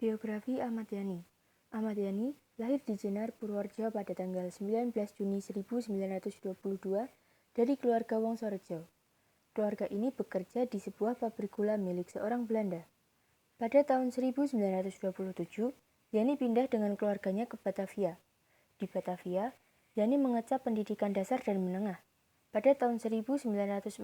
Biografi Ahmad Yani. Ahmad Yani lahir di Jenar, Purworejo pada tanggal 19 Juni 1922 dari keluarga Wongsorejo. Keluarga ini bekerja di sebuah pabrik gula milik seorang Belanda. Pada tahun 1927, Yani pindah dengan keluarganya ke Batavia. Di Batavia, Yani mengecap pendidikan dasar dan menengah. Pada tahun 1940,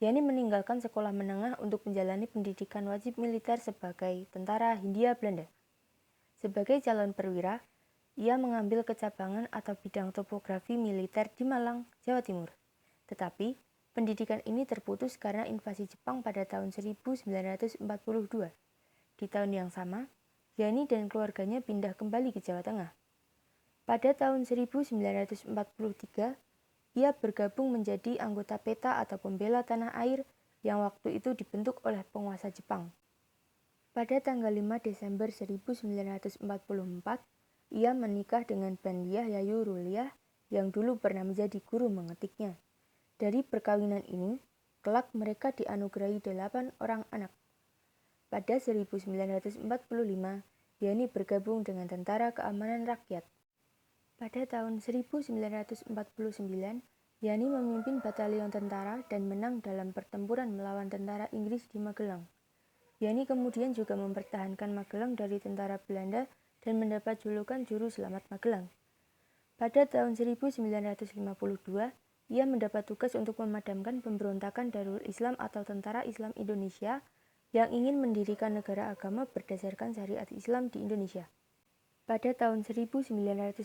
Yani meninggalkan sekolah menengah untuk menjalani pendidikan wajib militer sebagai tentara Hindia Belanda. Sebagai calon perwira, ia mengambil kecabangan atau bidang topografi militer di Malang, Jawa Timur. Tetapi, pendidikan ini terputus karena invasi Jepang pada tahun 1942. Di tahun yang sama, Yani dan keluarganya pindah kembali ke Jawa Tengah. Pada tahun 1943, ia bergabung menjadi anggota PETA atau Pembela Tanah Air yang waktu itu dibentuk oleh penguasa Jepang. Pada tanggal 5 Desember 1944, ia menikah dengan Bandiah Yayu Ruliah yang dulu pernah menjadi guru mengetiknya. Dari perkawinan ini, kelak mereka dianugerahi 8 orang anak. Pada 1945, Yani bergabung dengan Tentara Keamanan Rakyat. Pada tahun 1949, Yani memimpin batalion tentara dan menang dalam pertempuran melawan tentara Inggris di Magelang. Yani kemudian juga mempertahankan Magelang dari tentara Belanda dan mendapat julukan Juru Selamat Magelang. Pada tahun 1952, ia mendapat tugas untuk memadamkan pemberontakan Darul Islam atau Tentara Islam Indonesia yang ingin mendirikan negara agama berdasarkan syariat Islam di Indonesia. Pada tahun 1952,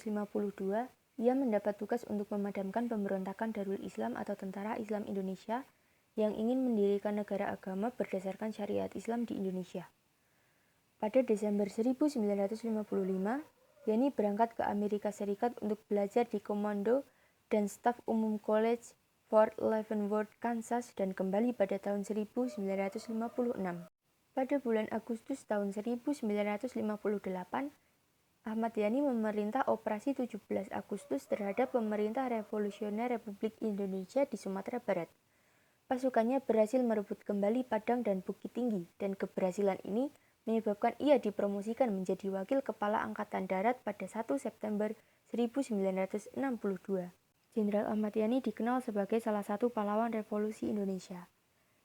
ia mendapat tugas untuk memadamkan pemberontakan Darul Islam atau Tentara Islam Indonesia yang ingin mendirikan negara agama berdasarkan syariat Islam di Indonesia. Pada Desember 1955, Yani berangkat ke Amerika Serikat untuk belajar di Komando dan Staf Umum College Fort Leavenworth, Kansas dan kembali pada tahun 1956. Pada bulan Agustus tahun 1958, Ahmad Yani memerintah operasi 17 Agustus terhadap pemerintah revolusioner Republik Indonesia di Sumatera Barat. Pasukannya berhasil merebut kembali Padang dan Bukit Tinggi, dan keberhasilan ini menyebabkan ia dipromosikan menjadi Wakil Kepala Angkatan Darat pada 1 September 1962. Jenderal Ahmad Yani dikenal sebagai salah satu pahlawan revolusi Indonesia.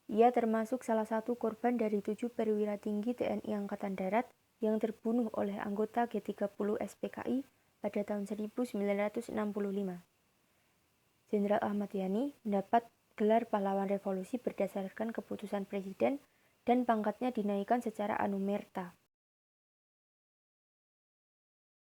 Ia termasuk salah satu korban dari 7 perwira tinggi TNI Angkatan Darat yang terbunuh oleh anggota G30 SPKI pada tahun 1965. Jenderal Ahmad Yani mendapat gelar pahlawan revolusi berdasarkan keputusan presiden dan pangkatnya dinaikkan secara anumerta.